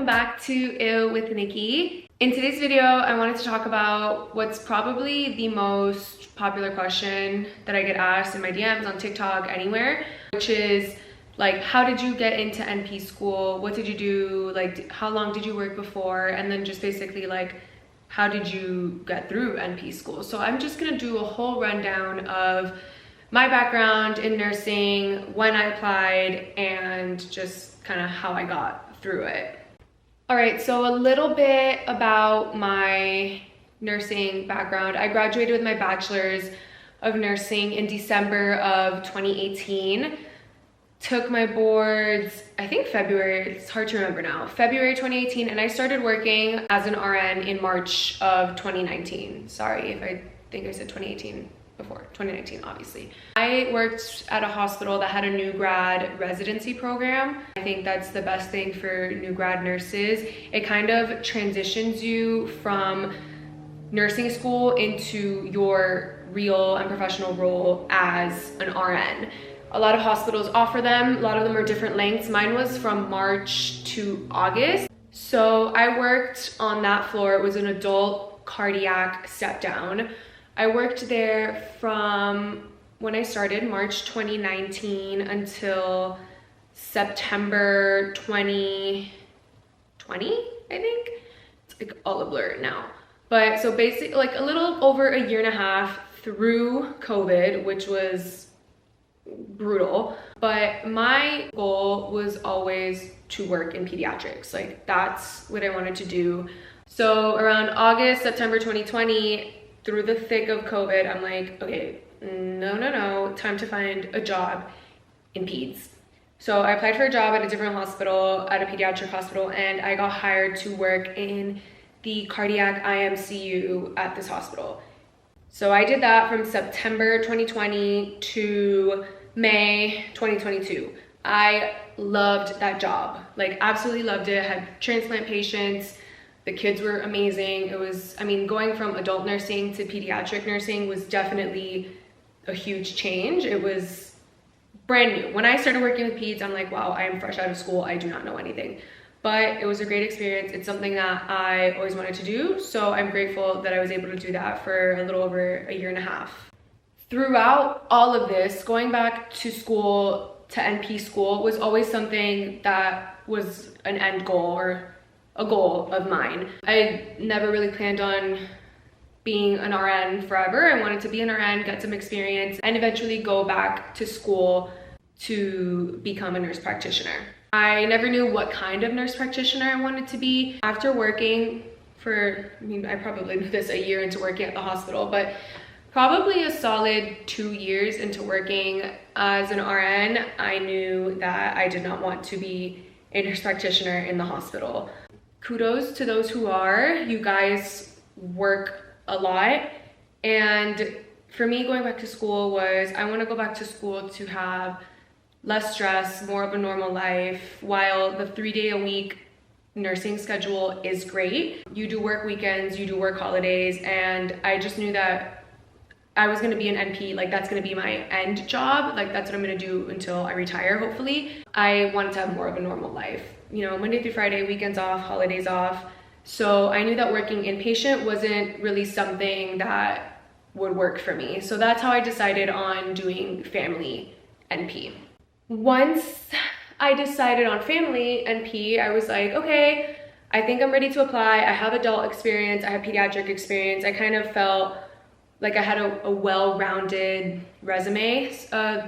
welcome back to Ew with Nikki. In today's video, I wanted to talk about what's probably the most popular question that I get asked in my DMs, on TikTok, anywhere, which is like, how did you get into NP school? What did you do? Like, how long did you work before? And then just basically like, how did you get through NP school? So I'm just gonna do a whole rundown of my background in nursing, when I applied, and just kind of how I got through it. All right, so a little bit about my nursing background. I graduated with my bachelor's of nursing in December of 2018. Took my boards, I think February, it's hard to remember now, February 2018, and I started working as an RN in March of 2019. Sorry if I think I said 2018 before, 2019 obviously. I worked at a hospital that had a new grad residency program. I think that's the best thing for new grad nurses. It kind of transitions you from nursing school into your real and professional role as an RN. A lot of hospitals offer them, a lot of them are different lengths. Mine was from March to August. So I worked on that floor. It was an adult cardiac step down. I worked there from when I started, March 2019, until September 2020, I think. It's like all a blur now. But so basically like a little over a year and a half through COVID, which was brutal. But my goal was always to work in pediatrics. Like that's what I wanted to do. So around August, September 2020, through the thick of COVID, I'm like, okay, no, time to find a job in peds. So I applied for a job at a different hospital, at a pediatric hospital, and I got hired to work in the cardiac IMCU at this hospital. So I did that from September 2020 to May 2022. I loved that job, like absolutely loved it. I had transplant patients. The kids were amazing. It was, I mean, going from adult nursing to pediatric nursing was definitely a huge change. It was brand new. When I started working with peds, I'm like, wow, I am fresh out of school. I do not know anything. But it was a great experience. It's something that I always wanted to do. So I'm grateful that I was able to do that for a little over a year and a half. Throughout all of this, going back to school, to NP school, was always something that was an end goal or a goal of mine. I never really planned on being an RN forever. I wanted to be an RN, get some experience, and eventually go back to school to become a nurse practitioner. I never knew what kind of nurse practitioner I wanted to be. After working for, I mean, I probably knew this a year into working at the hospital, but probably a solid 2 years into working as an RN, I knew that I did not want to be a nurse practitioner in the hospital. Kudos to those who are. You guys work a lot. And for me, going back to school was, I want to go back to school to have less stress, more of a normal life. While the 3-day-a-week nursing schedule is great, you do work weekends, you do work holidays, and I just knew that I was gonna be an NP, like that's gonna be my end job. Like that's what I'm gonna do until I retire, hopefully. I wanted to have more of a normal life. You know, Monday through Friday, weekends off, holidays off. So I knew that working inpatient wasn't really something that would work for me. So that's how I decided on doing family NP. Once I decided on family NP, I was like, okay, I think I'm ready to apply. I have adult experience, I have pediatric experience. I kind of felt like I had a well-rounded resume,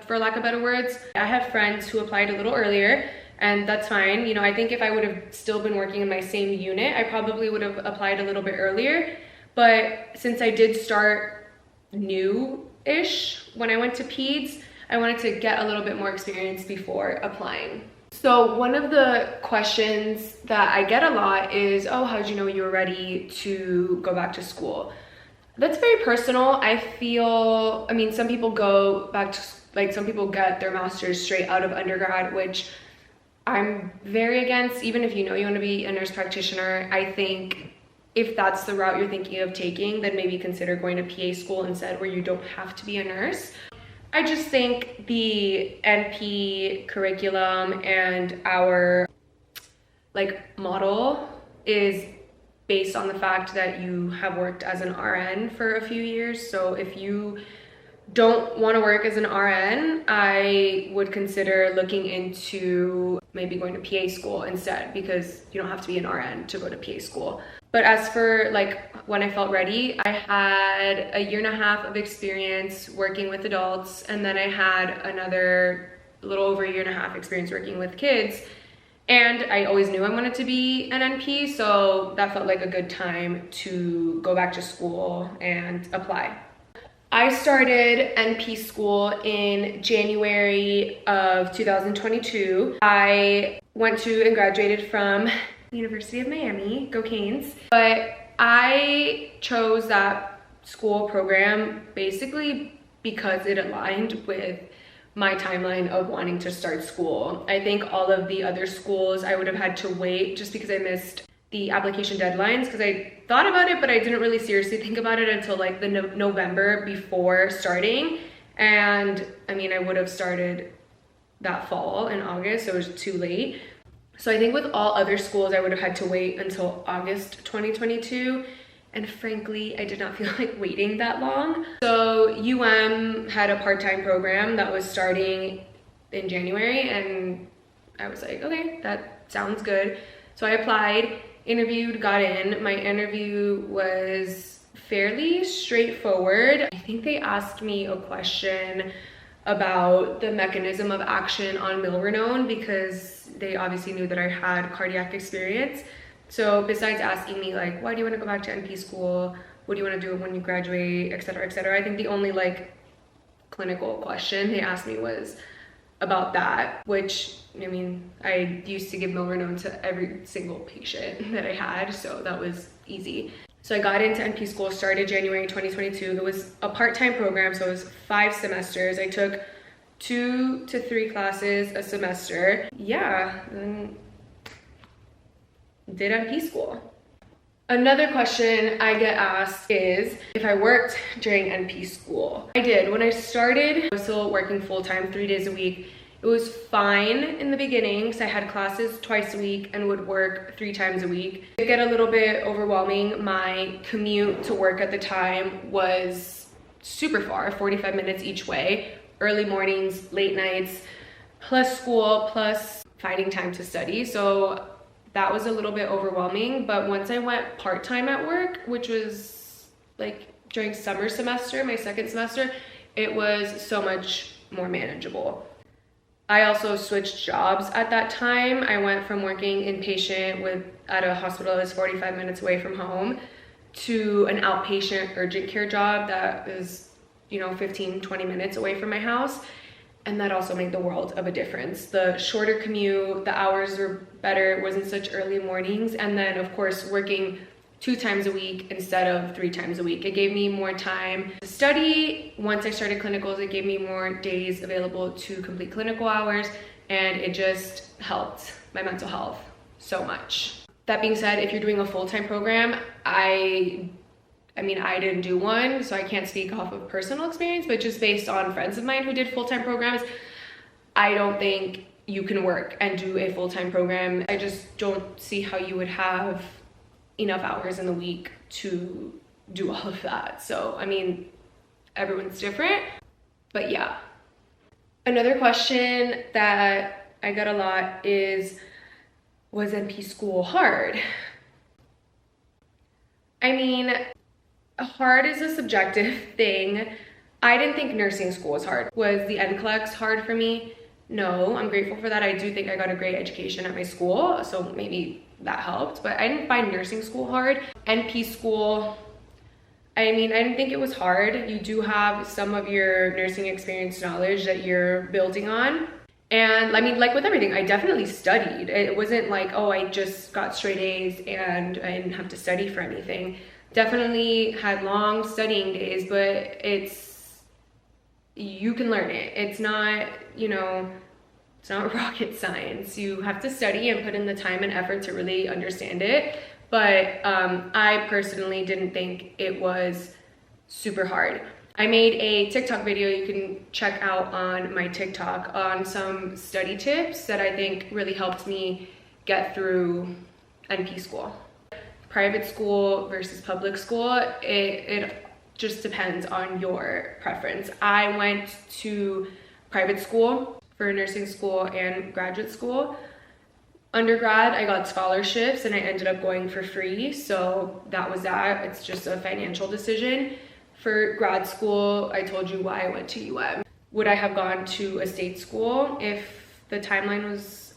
for lack of better words. I have friends who applied a little earlier, and that's fine. You know, I think if I would have still been working in my same unit, I probably would have applied a little bit earlier. But since I did start new-ish when I went to peds, I wanted to get a little bit more experience before applying. So one of the questions that I get a lot is, oh, how did you know you were ready to go back to school? That's very personal. I feel, I mean, some people go back to, like some people get their master's straight out of undergrad, which I'm very against. Even if you know you want to be a nurse practitioner, I think if that's the route you're thinking of taking, then maybe consider going to PA school instead, where you don't have to be a nurse. I just think the NP curriculum and our like model is based on the fact that you have worked as an RN for a few years. So if you don't want to work as an RN, I would consider looking into maybe going to PA school instead, because you don't have to be an RN to go to PA school. But as for like when I felt ready, I had a year and a half of experience working with adults, and then I had another little over a year and a half experience working with kids. And I always knew I wanted to be an NP, so that felt like a good time to go back to school and apply. I started NP school in January of 2022. I went to and graduated from University of Miami, go Canes. But I chose that school program basically because it aligned with my timeline of wanting to start school. I think all of the other schools I would have had to wait just because I missed the application deadlines, because I thought about it, but I didn't really seriously think about it until like the November before starting. And I mean, I would have started that fall in August, so it was too late. So I think with all other schools, I would have had to wait until August 2022. And frankly, I did not feel like waiting that long. So UM had a part-time program that was starting in January, and I was like, okay, that sounds good. So I applied, interviewed, got in. My interview was fairly straightforward. I think they asked me a question about the mechanism of action on milrinone, because they obviously knew that I had cardiac experience. So besides asking me like, why do you want to go back to NP school? What do you want to do when you graduate, et cetera, et cetera, I think the only like clinical question they asked me was about that, which, I mean, I used to give milrinone to every single patient that I had, so that was easy. So I got into NP school, started January 2022. It was a part-time program, so it was 5 semesters. I took 2 to 3 classes a semester. Yeah, and did NP school. Another question I get asked is if I worked during NP school. I did. When I started, I was still working full-time 3 days a week. It was fine in the beginning, because I had classes twice a week and would work 3 times a week. It got a little bit overwhelming. My commute to work at the time was super far, 45 minutes each way, early mornings, late nights, plus school, plus finding time to study. So that was a little bit overwhelming. But once I went part-time at work, which was like during summer semester, my 2nd semester, it was so much more manageable. I also switched jobs at that time. I went from working inpatient at a hospital that's 45 minutes away from home to an outpatient urgent care job that is, 15, 20 minutes away from my house. And that also made the world of a difference. The shorter commute, the hours were better, it wasn't such early mornings. And then of course, working 2 times a week instead of 3 times a week. It gave me more time to study. Once I started clinicals, it gave me more days available to complete clinical hours, and it just helped my mental health so much. That being said, if you're doing a full-time program, I didn't do one, so I can't speak off of personal experience, but just based on friends of mine who did full-time programs, I don't think you can work and do a full-time program. I just don't see how you would have enough hours in the week to do all of that. So, everyone's different, but yeah. Another question that I got a lot is, was NP school hard? Hard is a subjective thing. I didn't think nursing school was hard. Was the NCLEX hard for me? No, I'm grateful for that. I do think I got a great education at my school, so maybe that helped, but I didn't find nursing school hard. NP school, I didn't think it was hard. You do have some of your nursing experience knowledge that you're building on. And like with everything, I definitely studied. It wasn't like, oh, I just got straight A's and I didn't have to study for anything. Definitely had long studying days, but you can learn it. It's not, it's not rocket science. You have to study and put in the time and effort to really understand it. But I personally didn't think it was super hard. I made a TikTok video you can check out on my TikTok on some study tips that I think really helped me get through NP school. Private school versus public school, it just depends on your preference. I went to private school for nursing school and graduate school. Undergrad, I got scholarships and I ended up going for free, so that was that. It's just a financial decision. For grad school, I told you why I went to UM. Would I have gone to a state school if the timeline was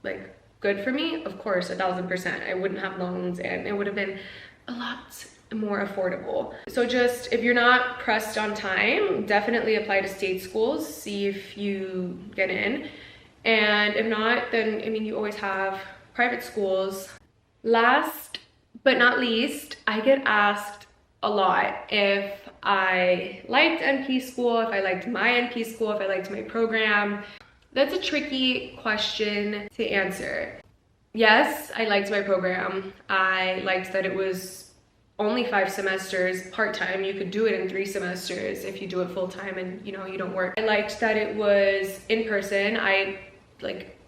like good for me? Of course, 1000%. I wouldn't have loans and it would have been a lot more affordable. So just, if you're not pressed on time, definitely apply to state schools, see if you get in. And if not, then I mean, you always have private schools. Last but not least, I get asked a lot if I liked NP school, if I liked my NP school, if I liked my program. That's a tricky question to answer. Yes, I liked my program. I liked that it was only 5 semesters part-time. You could do it in 3 semesters if you do it full-time and you don't work. I liked that it was in person. I like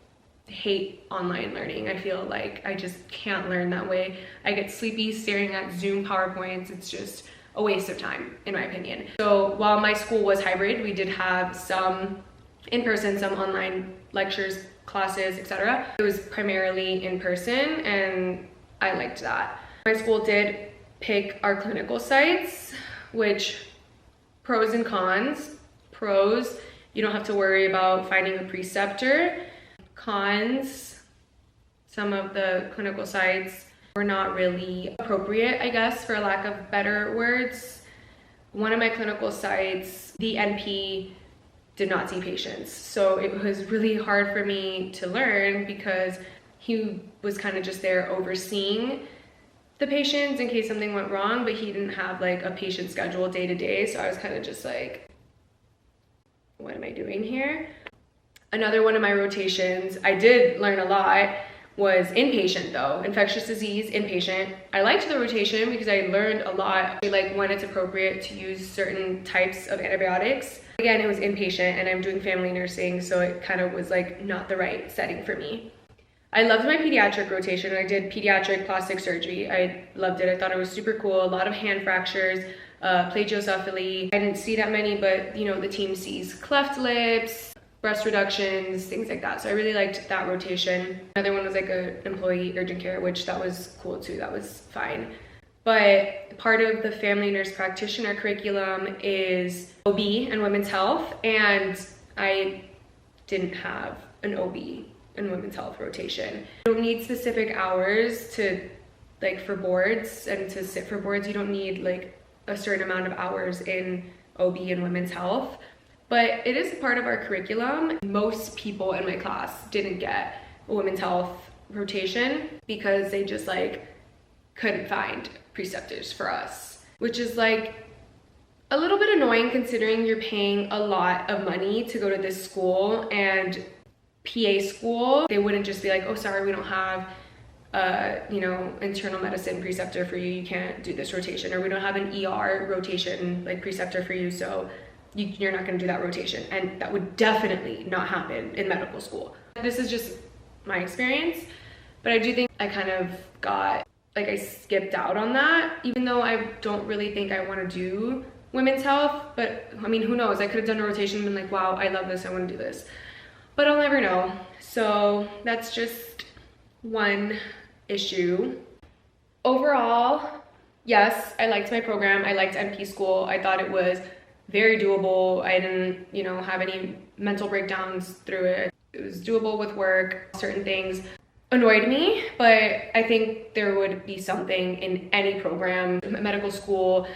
hate online learning. I feel like I just can't learn that way. I get sleepy staring at Zoom PowerPoints. It's just a waste of time, in my opinion. So while my school was hybrid, we did have some in person, some online lectures, classes, etc. It was primarily in person and I liked that. My school did pick our clinical sites, which pros and cons. Pros, you don't have to worry about finding a preceptor. Cons, some of the clinical sites were not really appropriate, I guess, for lack of better words. One of my clinical sites, the NP did not see patients. So it was really hard for me to learn because he was kind of just there overseeing the patients in case something went wrong, but he didn't have like a patient schedule day to day. So I was kind of just like, what am I doing here? Another one of my rotations, I did learn a lot, was inpatient though, infectious disease, inpatient. I liked the rotation because I learned a lot, like when it's appropriate to use certain types of antibiotics. Again, it was inpatient and I'm doing family nursing, so it kind of was like not the right setting for me. I loved my pediatric rotation. I did pediatric plastic surgery. I loved it. I thought it was super cool. A lot of hand fractures, plagiocephaly. I didn't see that many, but the team sees cleft lips, breast reductions, things like that. So I really liked that rotation. Another one was like an employee urgent care, which that was cool too. That was fine. But part of the family nurse practitioner curriculum is OB and women's health. And I didn't have an OB and women's health rotation. You don't need specific hours to for boards and to sit for boards. You don't need like a certain amount of hours in OB and women's health. But it is part of our curriculum. Most people in my class didn't get a women's health rotation because they just couldn't find preceptors for us, which is a little bit annoying considering you're paying a lot of money to go to this school. And PA school, they wouldn't just be like, oh, sorry, we don't have internal medicine preceptor for you, you can't do this rotation, or we don't have an ER rotation preceptor for you, so you're not going to do that rotation. And that would definitely not happen in medical school. This is just my experience, but I do think I kind of got I skipped out on that, even though I don't really think I want to do women's health. But I mean, who knows, I could have done a rotation and been like, wow, I love this, I want to do this, but I'll never know. So that's just one issue. Overall, yes, I liked my program. I liked NP school. I thought it was very doable. I didn't, have any mental breakdowns through it. It was doable with work. Certain things annoyed me, but I think there would be something in any program, medical school,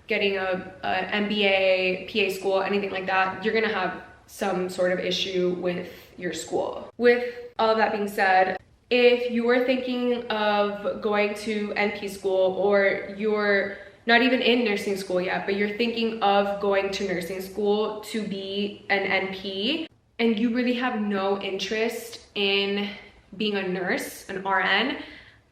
getting a MBA, PA school, anything like that. You're gonna have some sort of issue with your school. With all of that being said, if you are thinking of going to NP school, or you're not even in nursing school yet, but you're thinking of going to nursing school to be an NP, and you really have no interest in being a nurse, an RN,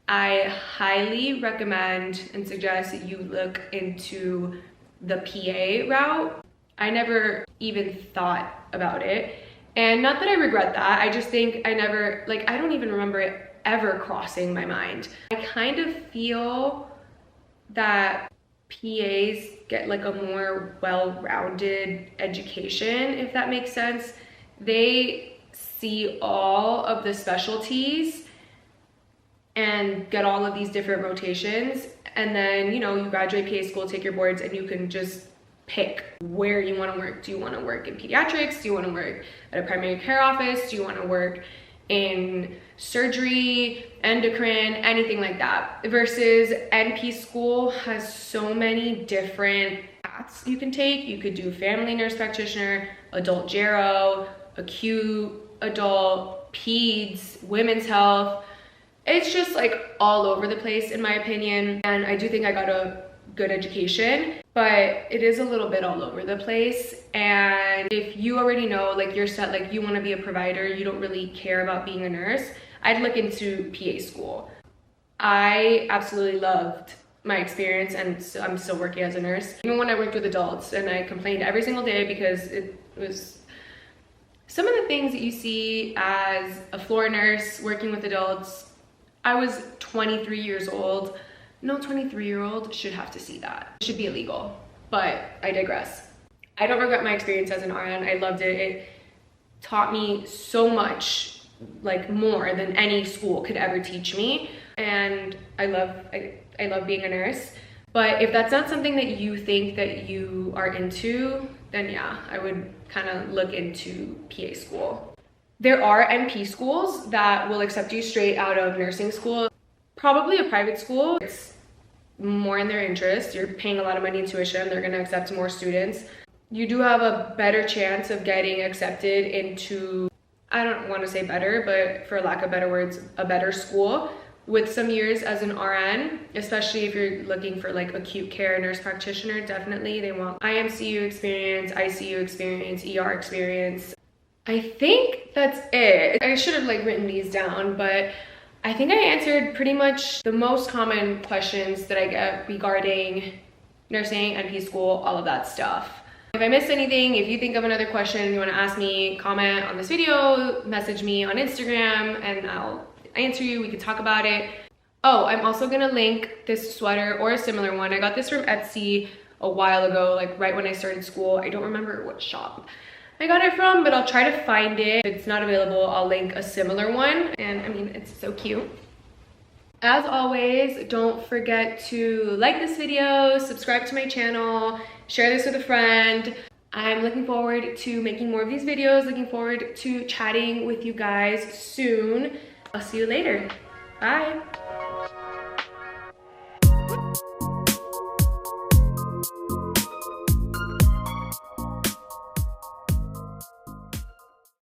I highly recommend and suggest that you look into the PA route. I never even thought about it. And not that I regret that, I just think I never, like, I don't even remember it ever crossing my mind. I kind of feel that PAs get like a more well-rounded education, if that makes sense. They see all of the specialties and get all of these different rotations, and then, you know, you graduate PA school, take your boards, and you can just pick where you want to work. Do you want to work in pediatrics? Do you want to work at a primary care office? Do you want to work in surgery, endocrine, anything like that? Versus NP school has so many different paths you can take. You could do family nurse practitioner, adult gero, acute, adult, peds, women's health. It's just like all over the place in my opinion. And I do think I got a good education, but it is a little bit all over the place. And if you already know, like, you're set, like you want to be a provider, you don't really care about being a nurse, I'd look into PA school. I absolutely loved my experience, and so I'm still working as a nurse. Even when I worked with adults, and I complained every single day because it was some of the things that you see as a floor nurse working with adults. I was 23 years old. No 23-year-old should have to see that. It should be illegal, but I digress. I don't regret my experience as an RN. I loved it. It taught me so much, like more than any school could ever teach me. And I love being a nurse. But if that's not something that you think that you are into, then yeah, I would kind of look into PA school. There are NP schools that will accept you straight out of nursing school. Probably a private school. It's more in their interest. You're paying a lot of money in tuition. They're gonna accept more students. You do have a better chance of getting accepted into, I don't want to say better, but for lack of better words, a better school with some years as an RN, especially if you're looking for like acute care nurse practitioner. Definitely they want IMCU experience, ICU experience, ER experience. I think that's it. I should have like written these down, but I think I answered pretty much the most common questions that I get regarding nursing, NP school, all of that stuff. If I missed anything, if you think of another question you want to ask me, comment on this video, message me on Instagram, and I'll answer you. We could talk about it. Oh, I'm also gonna link this sweater or a similar one. I got this from Etsy a while ago, like right when I started school. I don't remember what shop I got it from, but I'll try to find it. If it's not available, I'll link a similar one. And I mean, it's so cute. As always, don't forget to like this video, subscribe to my channel, share this with a friend. I'm looking forward to making more of these videos, looking forward to chatting with you guys soon. I'll see you later. Bye.